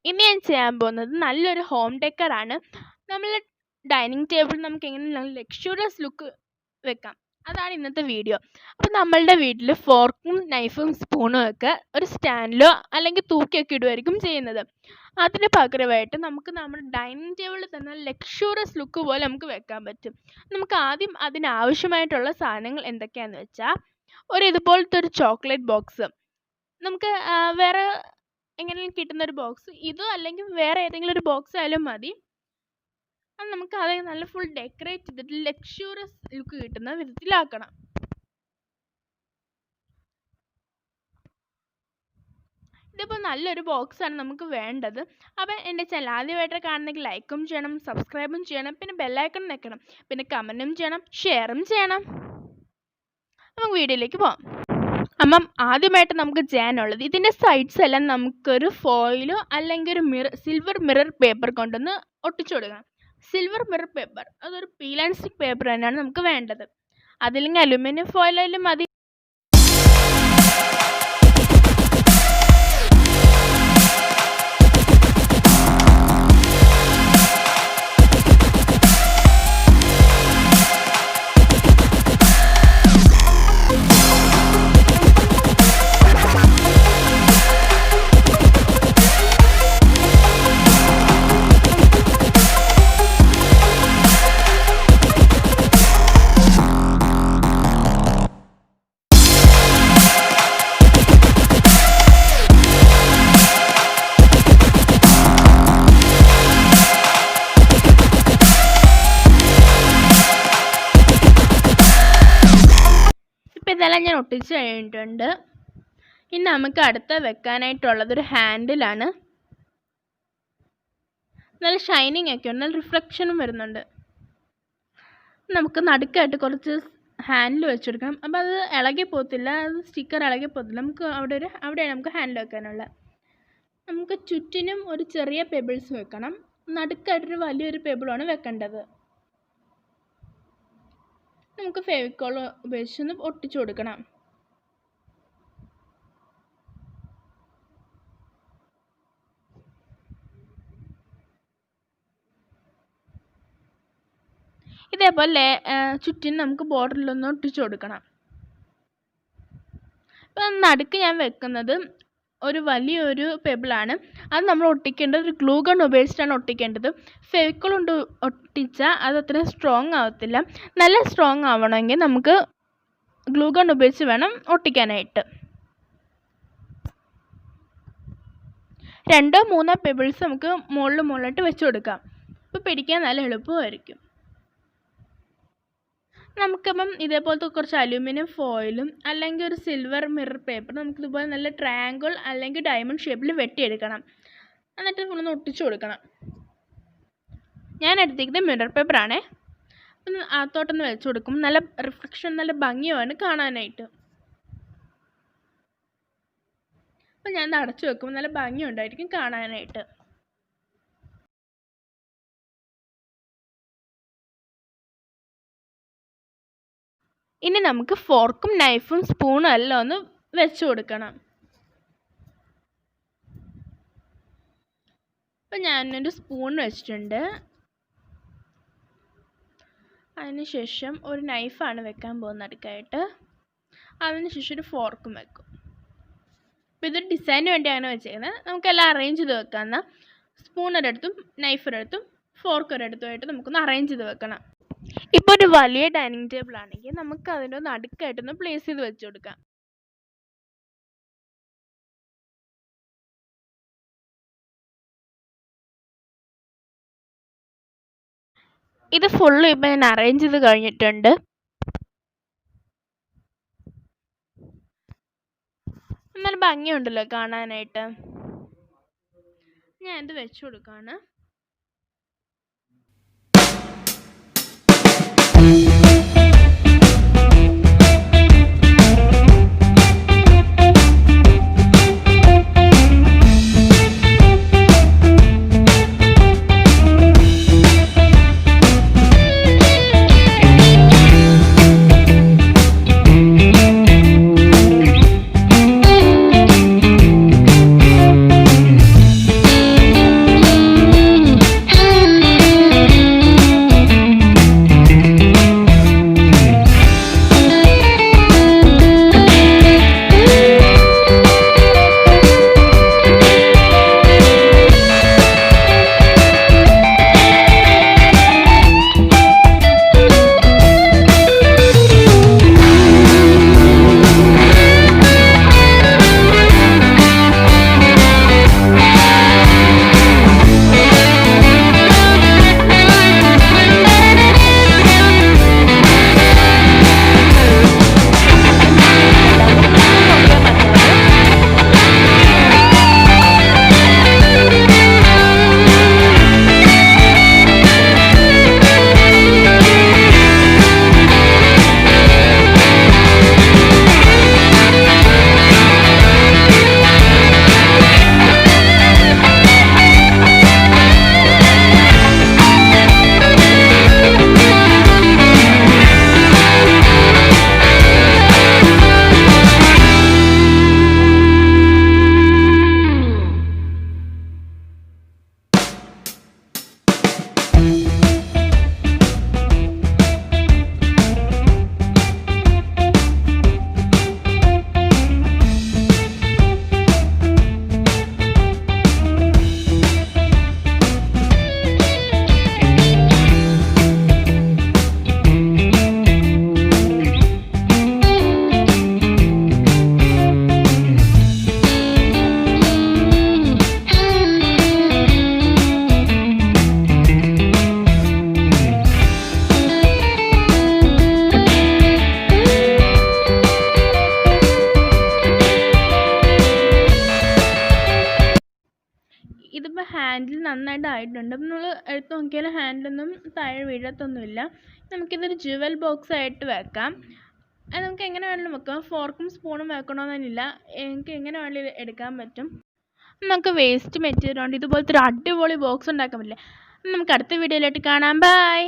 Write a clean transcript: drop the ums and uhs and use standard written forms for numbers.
ഇന്ന് ഞാൻ ചെയ്യാൻ പോകുന്നത് നല്ലൊരു ഹോം ഡെക്കർ ആണ്. നമ്മളെ ഡൈനിങ് ടേബിൾ നമുക്ക് എങ്ങനെ നല്ല ലക്ഷറിയസ് ലുക്ക് വെക്കാം, അതാണ് ഇന്നത്തെ വീഡിയോ. അപ്പോൾ നമ്മളുടെ വീട്ടിൽ ഫോർക്കും നൈഫും സ്പൂണും ഒക്കെ ഒരു സ്റ്റാൻഡിലോ അല്ലെങ്കിൽ തൂക്കിയൊക്കെ ഇടുമായിരിക്കും ചെയ്യുന്നത്. അതിന് പകരമായിട്ട് നമുക്ക് നമ്മുടെ ഡൈനിങ് ടേബിളിൽ തന്നെ ലക്ഷറിയസ് ലുക്ക് പോലെ നമുക്ക് വെക്കാൻ പറ്റും. നമുക്ക് ആദ്യം അതിനാവശ്യമായിട്ടുള്ള സാധനങ്ങൾ എന്തൊക്കെയാണെന്ന് വെച്ചാൽ, ഇതുപോലത്തെ ഒരു ചോക്ലേറ്റ് ബോക്സ്. നമുക്ക് വേറെ എങ്ങനെയും കിട്ടുന്നൊരു ബോക്സ്, ഇതോ അല്ലെങ്കിൽ വേറെ ഏതെങ്കിലും ഒരു ബോക്സ് ആയാലും മതി. അത് നമുക്ക് അത് നല്ല ഫുൾ ഡെക്കറേറ്റ് ചെയ്തിട്ട് ലക്ഷറിയസ് ലുക്ക് കിട്ടുന്ന വിധത്തിലാക്കണം. ഇതിപ്പോൾ നല്ലൊരു ബോക്സാണ് നമുക്ക് വേണ്ടത്. അപ്പം എൻ്റെ ചാനൽ ആദ്യമായിട്ട് കാണുന്നെങ്കിൽ ലൈക്കും ചെയ്യണം, സബ്സ്ക്രൈബും ചെയ്യണം, പിന്നെ ബെല്ലൈക്കൺ നിൽക്കണം, പിന്നെ കമൻറ്റും ചെയ്യണം, ഷെയറും ചെയ്യണം. നമുക്ക് വീഡിയോയിലേക്ക് പോകാം. അപ്പം ആദ്യമായിട്ട് നമുക്ക് ചെയ്യാനുള്ളത്, ഇതിൻ്റെ സൈഡ്സ് എല്ലാം നമുക്കൊരു ഫോയിലോ അല്ലെങ്കിൽ ഒരു സിൽവർ മിറർ പേപ്പർ കൊണ്ടൊന്ന് ഒട്ടിച്ചു കൊടുക്കാം. സിൽവർ മിറർ പേപ്പർ അതൊരു പീൽ ആൻഡ് സ്റ്റിക്ക് പേപ്പർ തന്നെയാണ് നമുക്ക് വേണ്ടത്. അതില്ലെങ്കിൽ അലുമിനിയം ഫോയിലായാലും മതി. ഇതെല്ലാം ഞാൻ ഒട്ടിച്ച് കഴിഞ്ഞിട്ടുണ്ട്. ഇനി നമുക്ക് അടുത്ത വെക്കാനായിട്ടുള്ളത് ഒരു ഹാൻഡിലാണ്. നല്ല ഷൈനിങ് ഒക്കെ ഉണ്ട്, നല്ല റിഫ്ലക്ഷനും വരുന്നുണ്ട്. നമുക്ക് നടുക്കായിട്ട് കുറച്ച് ഹാൻഡിൽ വെച്ചെടുക്കാം. അപ്പോൾ അത് ഇളകി പോകത്തില്ല, അത് സ്റ്റിക്കർ ഇളകി പോകത്തില്ല. നമുക്ക് അവിടെയാണ് നമുക്ക് ഹാൻഡിൽ വെക്കാനുള്ളത്. നമുക്ക് ചുറ്റിനും ഒരു ചെറിയ പെബിൾസ് വെക്കണം. നടുക്കായിട്ടൊരു വലിയൊരു പെബിളാണ് വെക്കേണ്ടത്. നമുക്ക് ഫെവിക്കോൾ ഉപയോഗിച്ചൊന്ന് ഒട്ടിച്ചു കൊടുക്കണം. ഇതേപോലെ ചുറ്റിനും നമുക്ക് ബോർഡറിലൊന്ന് ഒട്ടിച്ചു കൊടുക്കണം. ഇപ്പം നടുക്ക് ഞാൻ വെക്കുന്നത് ഒരു വലിയൊരു പെബിളാണ്. അത് നമ്മൾ ഒട്ടിക്കേണ്ടത് ഒരു ഗ്ലൂ ഗൺ ഉപയോഗിച്ചിട്ടാണ് ഒട്ടിക്കേണ്ടത്. ഫെവിക്കോൾ കൊണ്ട് ഒട്ടിച്ചാൽ അത് അത്ര സ്ട്രോങ് ആവത്തില്ല. നല്ല സ്ട്രോങ് ആവണമെങ്കിൽ നമുക്ക് ഗ്ലൂ ഗൺ ഉപയോഗിച്ച് വേണം ഒട്ടിക്കാനായിട്ട്. 2-3 പെബിൾസ് നമുക്ക് മുകളിലായിട്ട് വെച്ച് കൊടുക്കാം. അപ്പോൾ പിടിക്കാൻ നല്ല എളുപ്പമായിരിക്കും. നമുക്കിപ്പം ഇതേപോലത്തെ കുറച്ച് അലൂമിനിയം ഫോയിലും അല്ലെങ്കിൽ ഒരു സിൽവർ മിറർ പേപ്പർ നമുക്കിതുപോലെ നല്ല ട്രയാങ്കിൾ അല്ലെങ്കിൽ ഡയമണ്ട് ഷേപ്പിൽ വെട്ടിയെടുക്കണം. എന്നിട്ട് ഫുള്ളൊന്ന് ഒട്ടിച്ചു കൊടുക്കണം. ഞാൻ എടുത്തിരിക്കുന്നത് മിറർ പേപ്പറാണേ. അപ്പം അകത്തോട്ടൊന്ന് വെച്ച് കൊടുക്കും. നല്ല റിഫ്ലക്ഷൻ, നല്ല ഭംഗിയാണ് കാണാനായിട്ട്. അപ്പം ഞാൻ അടച്ചു വെക്കുമ്പോൾ നല്ല ഭംഗിയുണ്ടായിരിക്കും കാണാനായിട്ട്. ഇനി നമുക്ക് ഫോർക്കും നൈഫും സ്പൂണും എല്ലാം ഒന്ന് വെച്ച് കൊടുക്കണം. അപ്പം ഞാനൊരു സ്പൂൺ വെച്ചിട്ടുണ്ട്. അതിനുശേഷം ഒരു നൈഫാണ് വെക്കാൻ പോകുന്നത് അടുക്കായിട്ട്. അതിനുശേഷം ഒരു ഫോർക്കും വെക്കും. അപ്പോൾ ഇതൊരു ഡിസൈന് വേണ്ടിയാണ് വെച്ചേക്കുന്നത്. നമുക്കെല്ലാം അറേഞ്ച് ചെയ്ത് വെക്കാം. എന്നാൽ സ്പൂൺ ഒരിടത്തും നൈഫ് ഒരിടത്തും ഫോർക്ക് ഒരിടത്തുമായിട്ട് നമുക്കൊന്ന് അറേഞ്ച് ചെയ്ത് വെക്കണം. ഇപ്പോൾ ഒരു വലിയ ഡൈനിങ് ടേബിൾ ആണെങ്കിൽ നമുക്ക് അതിൻ്റെ ഒന്ന് അടുക്കായിട്ടൊന്ന് പ്ലേസ് ചെയ്ത് വെച്ച് കൊടുക്കാം. ഇത് ഫുള്ള് ഇപ്പം ഞാൻ അറേഞ്ച് ചെയ്ത് കഴിഞ്ഞിട്ടുണ്ട്. നല്ല ഭംഗിയുണ്ടല്ലോ കാണാനായിട്ട്. ഞാൻ ഇത് വെച്ച് കൊടുക്കുകയാണ്. ഇതിപ്പോൾ ഹാൻഡിൽ നന്നായിട്ട് ആയിട്ടുണ്ട്. അപ്പം നമ്മൾ എടുത്ത് നോക്കിയാൽ ഹാൻഡിലൊന്നും താഴെ വീഴത്തൊന്നുമില്ല. നമുക്കിതൊരു ജുവൽ ബോക്സ് ആയിട്ട് വെക്കാം. അത് നമുക്ക് എങ്ങനെ വേണമെങ്കിലും വെക്കാം. ഫോർക്കും സ്പൂണും വെക്കണമെന്നില്ല, എനിക്ക് എങ്ങനെ വേണമെങ്കിലും എടുക്കാൻ പറ്റും. നമുക്ക് വേസ്റ്റ് മെറ്റീരിയൽ കൊണ്ട് ഇതുപോലത്തെ ഒരു അടിപൊളി ബോക്സ് ഉണ്ടാക്കാൻ പറ്റില്ലേ. നമുക്ക് അടുത്ത വീഡിയോയിലായിട്ട് കാണാം. ബൈ.